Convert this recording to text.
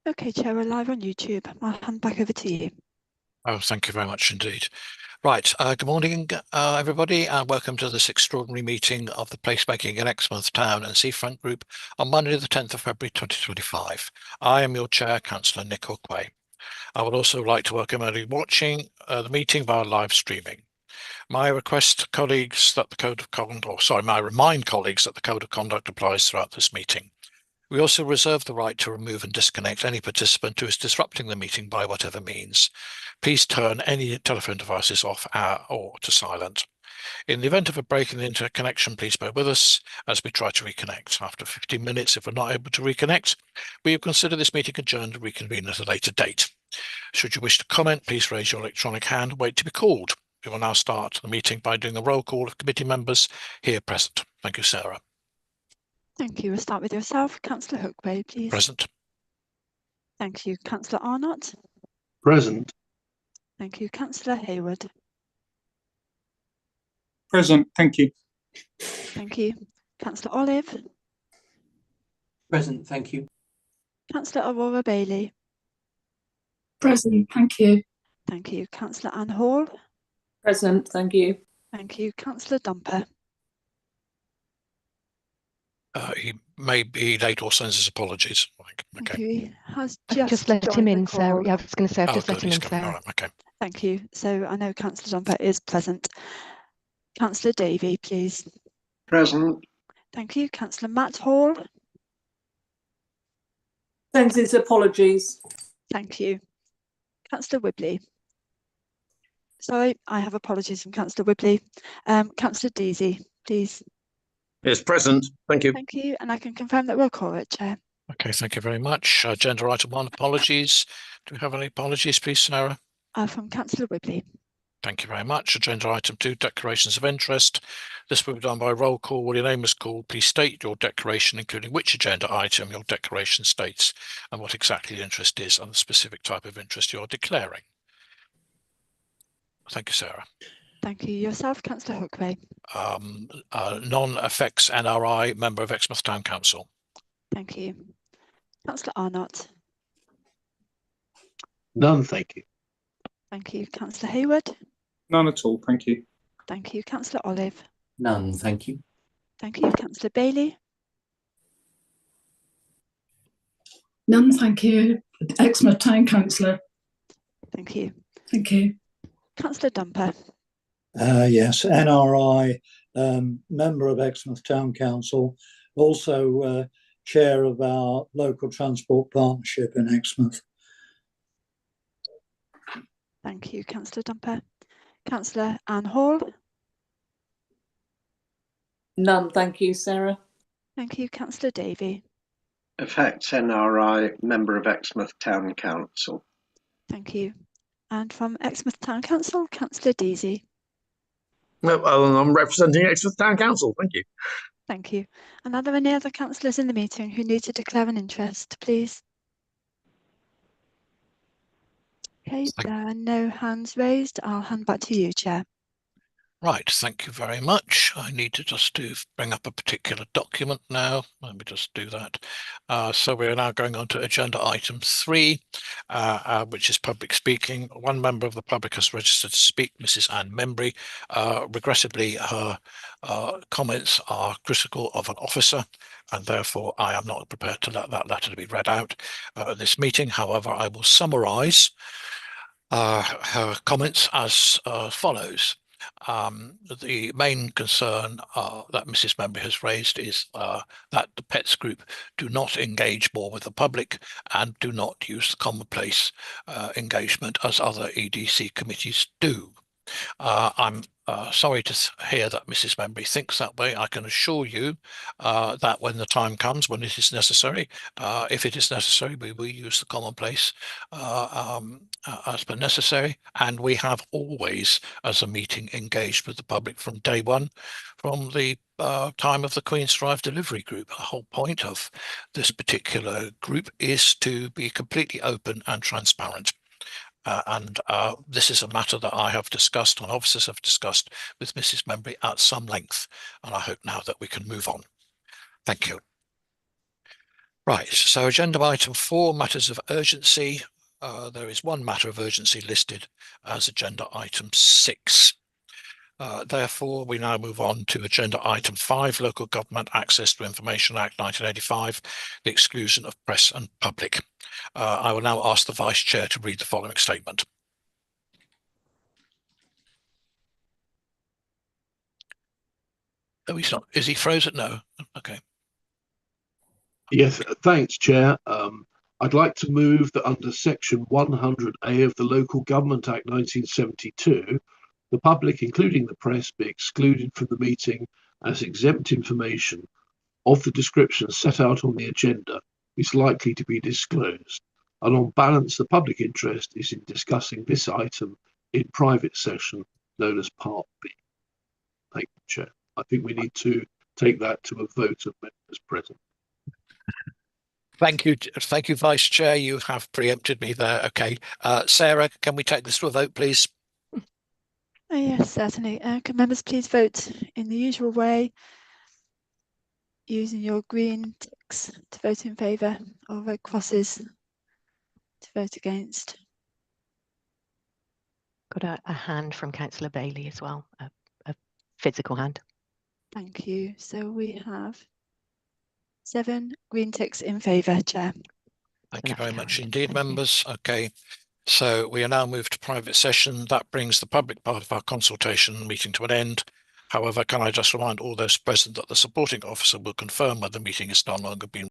Okay, Chair, we're live on YouTube. I'll hand back over to you. Oh, thank you very much indeed. Right, good morning, everybody, and welcome to this extraordinary meeting of the Placemaking in Exmouth Town and Seafront Group on Monday, the 10th of February 2025. I am your Chair, Councillor Nick Hookway. I would also like to welcome everybody watching the meeting via live streaming. My request, colleagues, that the Code of Conduct, I remind colleagues that the Code of Conduct applies throughout this meeting. We also reserve the right to remove and disconnect any participant who is disrupting the meeting by whatever means. Please turn any telephone devices off or to silent. In the event of a break in the internet connection, please bear with us as we try to reconnect. After 15 minutes, if we're not able to reconnect, we will consider this meeting adjourned and reconvene at a later date. Should you wish to comment, please raise your electronic hand and wait to be called. We will now start the meeting by doing a roll call of committee members here present. Thank you, Sarah. Thank you. We'll start with yourself, Councillor Hookway, please. Present. Thank you. Councillor Arnott. Present. Thank you. Councillor Hayward. Present. Thank you. Thank you. Councillor Olive. Present. Thank you. Councillor Aurora Bailey. Present. Thank you. Thank you. Councillor Anne Hall. Present. Thank you. Thank you. Councillor Dumper. He may be late or sends his apologies. Thank Okay. you. He has Just let him in, Sarah. Yeah, I was going to say, I've just let him in, All Sarah. right, okay. Thank you. So I know Councillor Dumper is present. Councillor Davey, please. Present. Thank you. Councillor Matt Hall. Sends his apologies. Thank you. Councillor Wibley. Sorry, I have apologies from Councillor Wibley. Councillor Deasy, please. Yes, present. Thank you. Thank you. And I can confirm that we'll call it, Chair. Okay, thank you very much. Agenda item 1, apologies. Do we have any apologies, please, Sarah? From Councillor Wibley. Thank you very much. Agenda item 2, declarations of interest. This will be done by roll call. When your name is called, please state your declaration, including which agenda item your declaration states and what exactly the interest is and the specific type of interest you are declaring. Thank you, Sarah. Thank you. Yourself, Councillor Hookway. Non-effects NRI, member of Exmouth Town Council. Thank you. Councillor Arnott. None, thank you. Thank you. Councillor Hayward. None at all, thank you. Thank you. Councillor Olive. None. Thank you. Thank you. Councillor Bailey. None. Thank you. Exmouth Town Councillor. Thank you. Thank you. Councillor Dumper. Yes, NRI, member of Exmouth Town Council, also chair of our local transport partnership in Exmouth. Thank you, Councillor Dumper. Councillor Anne Hall. None. Thank you, Sarah. Thank you, Councillor Davey. Effects NRI, member of Exmouth Town Council. Thank you. And from Exmouth Town Council, Councillor Deasy. I'm representing Exmouth Town Council, thank you. Thank you. And are there any other councillors in the meeting who need to declare an interest, please? Okay, there are no hands raised. I'll hand back to you, Chair. Right, thank you very much. I need to just bring up a particular document now. Let me just do that. So we're now going on to agenda item 3, which is public speaking. One member of the public has registered to speak, Mrs. Anne Membry. Regrettably, her comments are critical of an officer, and therefore I am not prepared to let that letter be read out at this meeting. However, I will summarise her comments as follows. The main concern that Mrs. Membry has raised is that the PETS group do not engage more with the public and do not use the commonplace engagement as other EDC committees do. I'm sorry to hear that Mrs. Membry thinks that way. I can assure you that when the time comes, when it is necessary, if it is necessary, we will use the commonplace as per necessary. And we have always, as a meeting, engaged with the public from day one, from the time of the Queen's Drive delivery group. The whole point of this particular group is to be completely open and transparent. This is a matter that I have discussed and officers have discussed with Mrs. Membry at some length, and I hope now that we can move on. Thank you. Right, so agenda item 4, matters of urgency. There is one matter of urgency listed as agenda item 6. Therefore, we now move on to agenda item 5, Local Government Access to Information Act 1985, the exclusion of press and public. I will now ask the Vice Chair to read the following statement. Oh, he's not. Is he frozen? No. Okay. Yes, thanks, Chair. I'd like to move that under Section 100A of the Local Government Act 1972, the public, including the press, be excluded from the meeting as exempt information of the description set out on the agenda is likely to be disclosed. And on balance, the public interest is in discussing this item in private session known as Part B. Thank you, Chair. I think we need to take that to a vote of members present. Thank you, Vice Chair. You have preempted me there. Okay, Sarah, can we take this to a vote, please? Yes, certainly. Can members please vote in the usual way, using your green ticks to vote in favour, or red crosses to vote against. Got a hand from Councillor Bailey as well, a physical hand. Thank you. So we have 7 green ticks in favour, Chair. Thank you very much indeed, members. Okay, so we are now moved to private session. That brings the public part of our consultation meeting to an end. However, can I just remind all those present that the supporting officer will confirm whether the meeting is no longer being